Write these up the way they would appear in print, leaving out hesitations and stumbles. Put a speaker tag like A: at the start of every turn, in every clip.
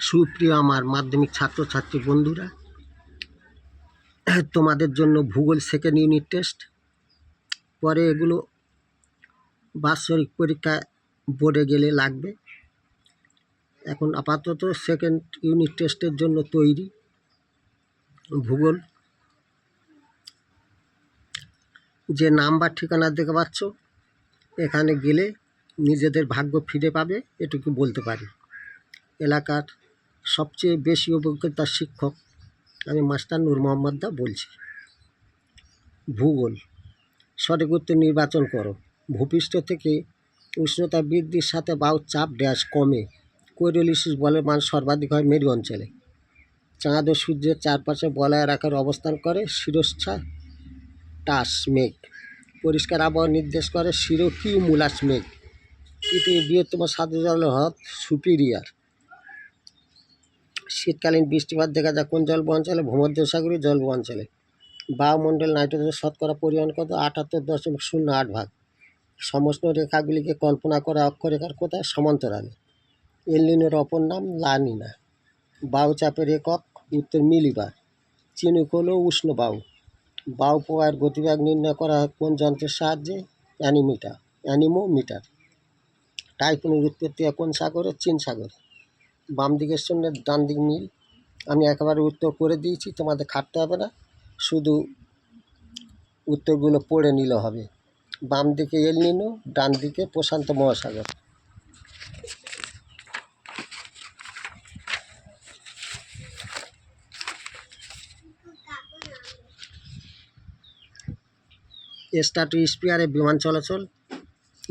A: সুপ্রিয় আমার মাধ্যমিক ছাত্রছাত্রী বন্ধুরা, তোমাদের জন্য ভূগোল সেকেন্ড ইউনিট টেস্ট, পরে এগুলো বাৎসরিক পরীক্ষা বোর্ডে গেলে লাগবে। এখন আপাতত সেকেন্ড ইউনিট টেস্টের জন্য তৈরি ভূগোল। যে নাম্বার ঠিকানা দেখতে পাচ্ছ, এখানে গেলে নিজেদের ভাগ্য ফিরে পাবে, এটুকু বলতে পারি। এলাকার সবচেয়ে বেশি অভিজ্ঞতার শিক্ষক আমি মাস্টার নূর মোহাম্মদ দা বলছি। ভূগোল সঠিক উত্তর নির্বাচন করো। ভূপৃষ্ঠ থেকে উষ্ণতা বৃদ্ধির সাথে বায়ুর চাপ ড্যাশ কমে। কোরিওলিসিস বলের মান সর্বাধিক হয় মেরু অঞ্চলে। চাঁদ ও সূর্যের চারপাশে বলয়ের আকার অবস্থান করে শিরশ্ছা টাস মেঘ। পরিষ্কার আবহাওয়া নির্দেশ করে সিরোকিউমুলাস মেঘ। পৃথিবীর বৃহত্তম সাদা জলের হ্রদ সুপিরিয়ার। শীতকালীন বৃষ্টিপাত দেখা যায় কোন জলবায়ু অঞ্চলে? ভূমধ্যসাগরীয় জলবায়ু অঞ্চলে। বায়ুমণ্ডল নাইট্রোজেনের শতকরা পরিমাণ কত? ৭৮.০৮ ভাগ। সমষ্ণ রেখাগুলিকে কল্পনা করা অক্ষরেখার কোথায়? সমান্তরালে। এল নিনোর অপর নাম লা নিনা। বায়ুচাপের একক? উত্তর মিলিবার। চিনুক হল উষ্ণ বায়ু। বায়ু প্রবাহের গতিবেগ নির্ণয় করা হয় কোন যন্ত্রের সাহায্যে? অ্যানিমোমিটার। টাইফুনের উৎপত্তি হয় কোন সাগরে? চীন সাগরে। বাম দিকের সঙ্গে ডান দিক মিল। আমি একেবারে উত্তর করে দিয়েছি, তোমাদের খাটতে হবে না, শুধু উত্তরগুলো পড়ে নিলে হবে। বাম দিকে এল নিনো, ডান দিকে প্রশান্ত মহাসাগর। স্ট্র্যাটোস্ফিয়ারে বিমান চলাচল।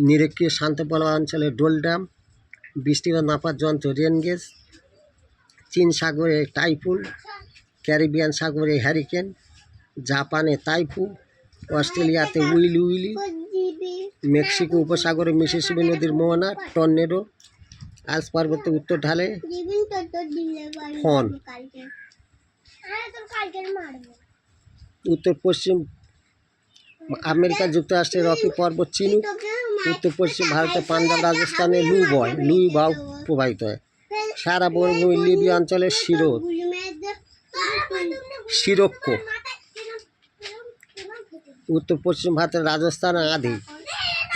A: নিরক্ষীয় শান্ত বলয় অঞ্চলে ডোল ড্যাম। বৃষ্টিপাত মাপার যন্ত্র রেন গেজ। চীন সাগরে টাইফুন। ক্যারিবিয়ান সাগরে হ্যারিকেন। জাপানে তাইফু। অস্ট্রেলিয়াতে উইলি উইলি। মেক্সিকো উপসাগরে মিসিসিপি নদীর মোহনা টর্নেডো। আলস পর্বতে উত্তর ঢালে ফন। উত্তর পশ্চিম আমেরিকা যুক্তরাষ্ট্রের রকি পর্বত চিনুক। উত্তর পশ্চিম ভারতের পাঞ্জাব রাজস্থানে লুই বায়ু প্রবাহিত হয়। সারা বনভূমি লিবিয়া অঞ্চলের সিরক্কো। উত্তর পশ্চিম ভারতের রাজস্থান আধি।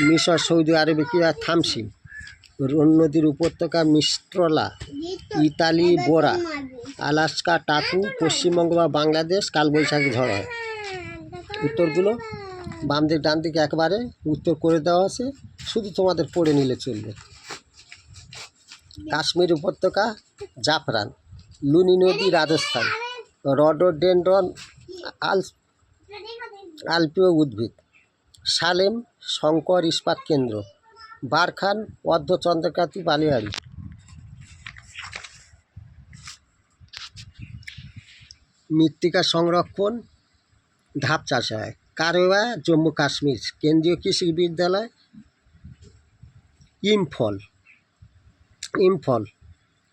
A: মিশর সৌদি আরবে কি হয়? থামসিম। রোন নদীর উপত্যকা মিস্ট্রলা। ইতালি বোরা। আলাস্কা টাকু। পশ্চিমবঙ্গ বা বাংলাদেশ কালবৈশাখী ঝড় হয়। উত্তরগুলো বাম দিক ডান দিকে একবারে উত্তর করে দেওয়া আছে, শুধু তোমাদের পড়ে নিলে চলবে। কাশ্মীর উপত্যকা জাফরান। লুনি নদী রাজস্থান। রডোডেন্ড্রন আলপীয় উদ্ভিদ। সালেম শঙ্কর ইস্পাত কেন্দ্র। বারখান অর্ধচন্দ্রকাতি বালিয়াড়ি। মৃত্তিকা সংরক্ষণ ধাপ চাষ হয়। কারেওয়া জম্মু কাশ্মীর। কেন্দ্রীয় কৃষি বিদ্যালয় ইম্ফল।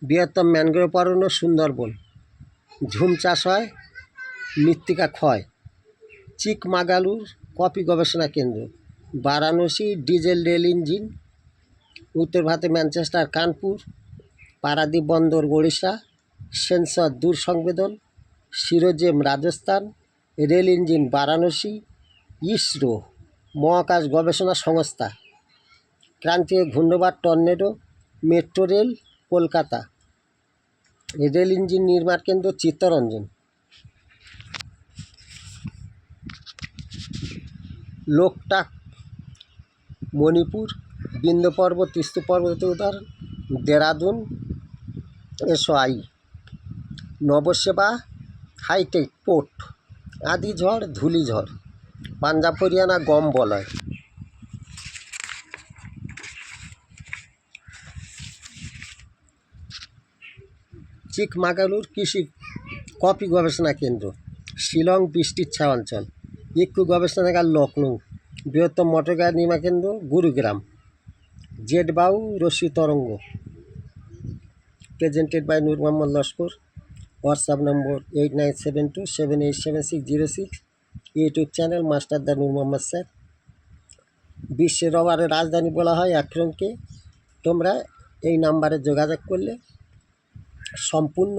A: বৃহত্তম ম্যানগ্রোভ অরণ্য সুন্দরবন। ঝুম চাষ হয়। মৃত্তিকা ক্ষয়। চিকমাগালুর কফি গবেষণা কেন্দ্র। Varanasi diesel rail engine. উত্তর ভারতে ম্যানচেস্টার কানপুর। পারাদ্বীপ বন্দর ওড়িশা। সেন্সর দূর সংবেদন। Sierozem Rajasthan. Rail engine Varanasi. ISRO মহাকাশ গবেষণা সংস্থা। ক্রান্তীয় ঘূর্ণিঝড় tornado. Metro rail Kolkata. Rail engine নির্মাণ কেন্দ্র চিত্তরঞ্জন। লোকটাক মণিপুর। বিন্ধ্য পর্বত তিস্তা পর্বতের উদাহরণ। দেরাদুন SOI। নবসেবা hi tech port. আদি ঝড় ধূলিঝড়। পাঞ্জাব হরিয়ানা গম বলয়। চিকমাগালুর কৃষি কফি গবেষণা কেন্দ্র। শিলং বৃষ্টির ছায়া অঞ্চল। ইক্কু গবেষণাগার লখনৌ। বৃহত্তম মোটরগাড়ি নির্মাণ কেন্দ্র গুরুগ্রাম। জেড বায়ু রশ্মি তরঙ্গ। Presented by Noor Mohammad Laskar. WhatsApp number 8972787606। YouTube channel master দা নূর মোহাম্মদ স্যার। বিশ্বের রবারের রাজধানী বলা হয় অ্যাক্রনকে। তোমরা এই নাম্বারে যোগাযোগ করলে সম্পূর্ণ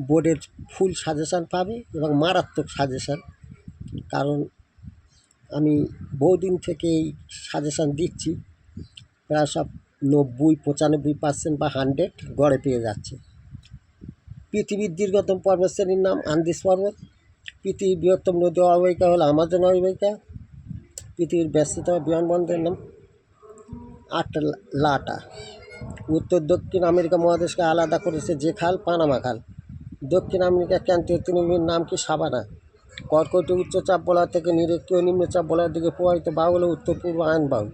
A: বোর্ডের ফুল সাজেশান পাবে এবং মারাত্মক সাজেশান। কারণ আমি বহুদিন থেকে এই সাজেশান দিচ্ছি, প্রায় সব 90-95% বা 100 গড়ে পেয়ে যাচ্ছে। পৃথিবীর দীর্ঘতম পর্বতশ্রেণীর নাম আন্দিজ পর্বত। পৃথিবীর বৃহত্তম নদী অববাহিকা হলো আমাজন অববাহিকা। পৃথিবীর ব্যস্ততম বিমানবন্দরের নাম আটলান্টা। উত্তর দক্ষিণ আমেরিকা মহাদেশকে আলাদা করেছে যে খাল, পানামা খাল। দক্ষিণ আমেরিকা ক্রান্তীয় তৃণভূমির নাম কি? সাভানা। কর্কটে উচ্চচাপ বলয় থেকে নিরক্ষীয় নিম্নচাপ বলয়ের দিকে প্রবাহিত বায়ু হলো উত্তর পূর্ব আয়ন বায়ু।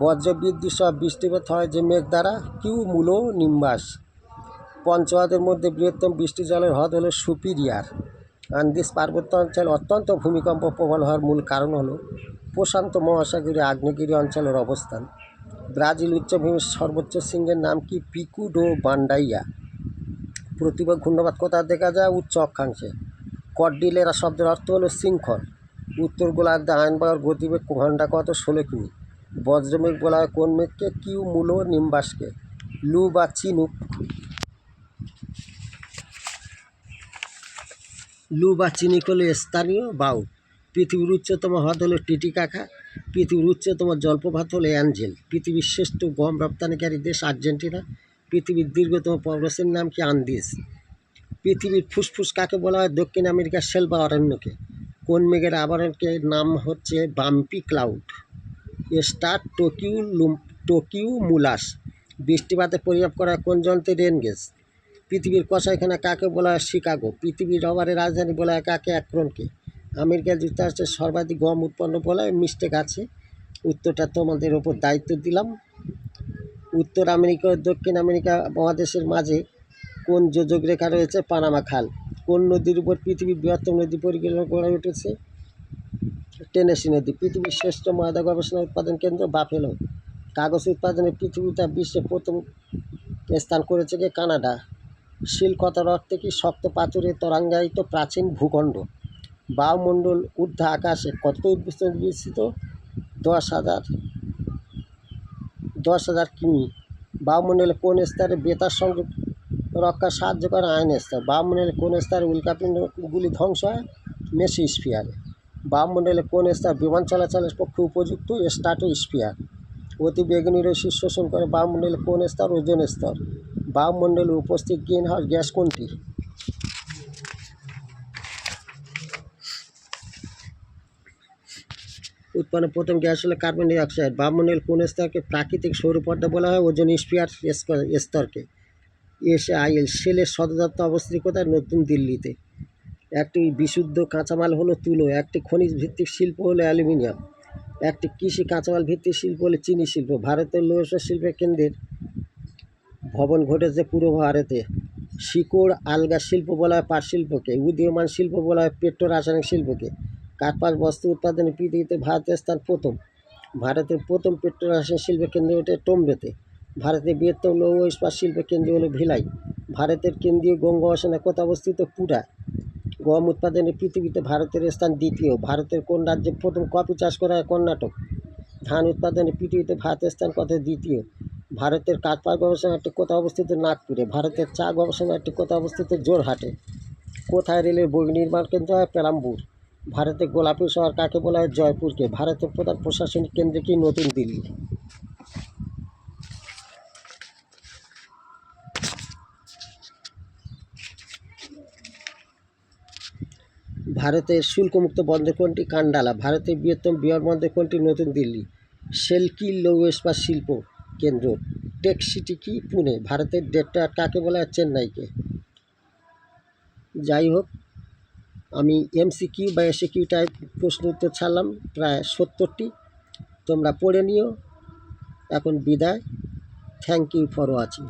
A: বজ্র বিদ্যুৎ সহ বৃষ্টিপাত হয় যে মেঘ দ্বারা? Cumulo Nimbus. পঞ্চহ্রদের মধ্যে বৃহত্তম বৃষ্টি জলের হ্রদ হলো সুপিরিয়ার। আন্দিজ পার্বত্য অঞ্চল অত্যন্ত ভূমিকম্প প্রবল হওয়ার মূল কারণ হলো প্রশান্ত মহাসাগরীয় আগ্নেয়গিরি অঞ্চলের অবস্থান। ব্রাজিল উচ্চভূমির সর্বোচ্চ শৃঙ্গের নাম কি? পিকু ডো বান্ডাইয়া। প্রতিভা ঘূর্ণবাদ কোথায় দেখা যায়? উচ্চ অক্ষাংশে। কর্ডিলেরা শব্দের অর্থ হলো শৃঙ্খল। উত্তর গোলার্ধে আয়নবায়ুর গতিবেগ ঘন্টা কত? 16 কিমি। বজ্রমেঘ বলা হয় কোন মেঘকে? কিউমুলো নিম্বাসকে। লু বা চিনুক। লু বা চিনুক হলো স্থানীয় বায়ু। পৃথিবীর উচ্চতম হ্রদ হলো টিটিকাকা। পৃথিবীর উচ্চতম জলপ্রপাত হলো অ্যাঞ্জেল। পৃথিবীর শ্রেষ্ঠ গম রপ্তানিকারী দেশ আর্জেন্টিনা। পৃথিবীর দীর্ঘতম পর্বতশ্রেণীর নাম কি? আন্দিজ। পৃথিবীর ফুসফুস কাকে বলা হয়? দক্ষিণ আমেরিকার শেলবা অরণ্যকে। কোন মেঘের আবরণকে নাম হচ্ছে বাম্পি ক্লাউড। স্টার টোকিউমুলাস। বৃষ্টিপাতে পরিমাপ করা কোন যন্ত্রের? Rain gauge. পৃথিবীর কসাইখানা কাকে বলা হয়? শিকাগো। পৃথিবীর রবারের রাজধানী বলা হয় কাকে? অ্যাক্রনকে। আমেরিকা যুক্তরাষ্ট্রের সর্বাধিক গম উৎপন্ন বলা হয়? মিস্টেক আছে। উত্তরটা তোমাদের ওপর দায়িত্ব দিলাম। উত্তর আমেরিকা ও দক্ষিণ আমেরিকা মহাদেশের মাঝে কোন যোজক রেখা রয়েছে? পানামা খাল। কোন নদীর উপর পৃথিবীর বৃহত্তম নদী পরিকল্পনা গড়ে উঠেছে? টেনেসি নদী। পৃথিবীর শ্রেষ্ঠ ময়দা গবেষণা উৎপাদন কেন্দ্র? বাফেলো। কাগজ উৎপাদনে পৃথিবীতে বিশ্বে প্রথম স্থান করেছে কে? কানাডা। শিল কথার অর্থে কি? শক্ত পাথরে তরঙ্গায়িত প্রাচীন ভূখণ্ড। বায়ুমণ্ডল ঊর্ধ্ব আকাশে কত বিস্তৃত? 10,000 কিমি। বায়ুমণ্ডলে কোন স্তরে বেতার সংযোগ রক্ষা সাহায্য করে? আয়ন স্তর। বায়ুমণ্ডলে কোন স্তরে উল্কাপিণ্ডগুলি ধ্বংস হয়? মেসোস্ফিয়ারে। বায়ুমণ্ডলে কোন স্তর বিমান চলাচলের পক্ষে উপযুক্ত? স্ট্রাটোস্ফিয়ার। অতি বেগুনি রশ্মি শোষণ করে বায়ুমণ্ডলে কোন স্তর? ওজোন স্তর। বায়ুমণ্ডলে উপস্থিত গ্রিনহাউস গ্যাস কোনটি? উৎপন্ন প্রথম গ্যাস হলো কার্বন ডাই অক্সাইড। বায়ুমণ্ডলের কোন স্তরকে প্রাকৃতিক সৌরপর্দা বলা হয়? ওজোন স্ফিয়ার স্তরকে। SAIL সেলের সদর দপ্তর অবস্থিত কোথায়? নতুন দিল্লিতে। একটি বিশুদ্ধ কাঁচামাল হলো তুলো। একটি খনিজ ভিত্তিক শিল্প হলো অ্যালুমিনিয়াম। একটি কৃষি কাঁচামাল ভিত্তিক শিল্প হলো চিনি শিল্প। ভারতের লৌহ শিল্পের কেন্দ্রের ভবন ঘটেছে পূর্ব ভারতে। শিকড় আলগা শিল্প বলা হয় পাট শিল্পকে। উদীয়মান শিল্প বলা হয় পেট্রো রাসায়নিক শিল্পকে। কাঠপাট বস্ত্র উৎপাদনে পৃথিবীতে ভারতের স্থান প্রথম। ভারতের প্রথম পেট্রো রাসায়নিক শিল্পের কেন্দ্র ওঠে টোম্বেতে। ভারতের বৃহত্তম লৌহ ইস্পাত শিল্পের কেন্দ্র হলো ভিলাই। ভারতের কেন্দ্রীয় গম গবেষণা কোথায় অবস্থিত? পুরা। গম উৎপাদনে পৃথিবীতে ভারতের স্থান দ্বিতীয়। ভারতের কোন রাজ্যে প্রথম কফি চাষ করা হয়? কর্ণাটক। ধান উৎপাদনে পৃথিবীতে ভারতের স্থান কত? দ্বিতীয়। ভারতের কাঠপাট গবেষণাগারটি কোথায় অবস্থিত? নাগপুরে। ভারতের চা গবেষণাগারটি কোথায় অবস্থিত? জোরহাটে। কোথায় রেলের বগি নির্মাণ কেন্দ্র হয়? পেরাম্বুর। ভারতের গোলাপি শহর কাকে বলা হয়? জয়পুরকে। ভারতের প্রধান প্রশাসনিক কেন্দ্র কি? নতুন দিল্লি। ভারতের শুল্কমুক্ত বন্দর কোনটি? কান্ডালা। ভারতের বৃহত্তম বিমানবন্দর কোনটি? নতুন দিল্লি। শেলকি লৌহ ইস্পাত শিল্প কেন্দ্র। টেক সিটি কি? পুনে। ভারতের ডেট্রয়েট কাকে বলা হয়? চেন্নাইকে। যাই হোক, আমি MCQ বা SAQ টাইপ প্রশ্ন উত্তর ছাড়লাম প্রায় 70টি। তোমরা পড়ে নিও। এখন বিদায়। Thank you for watching.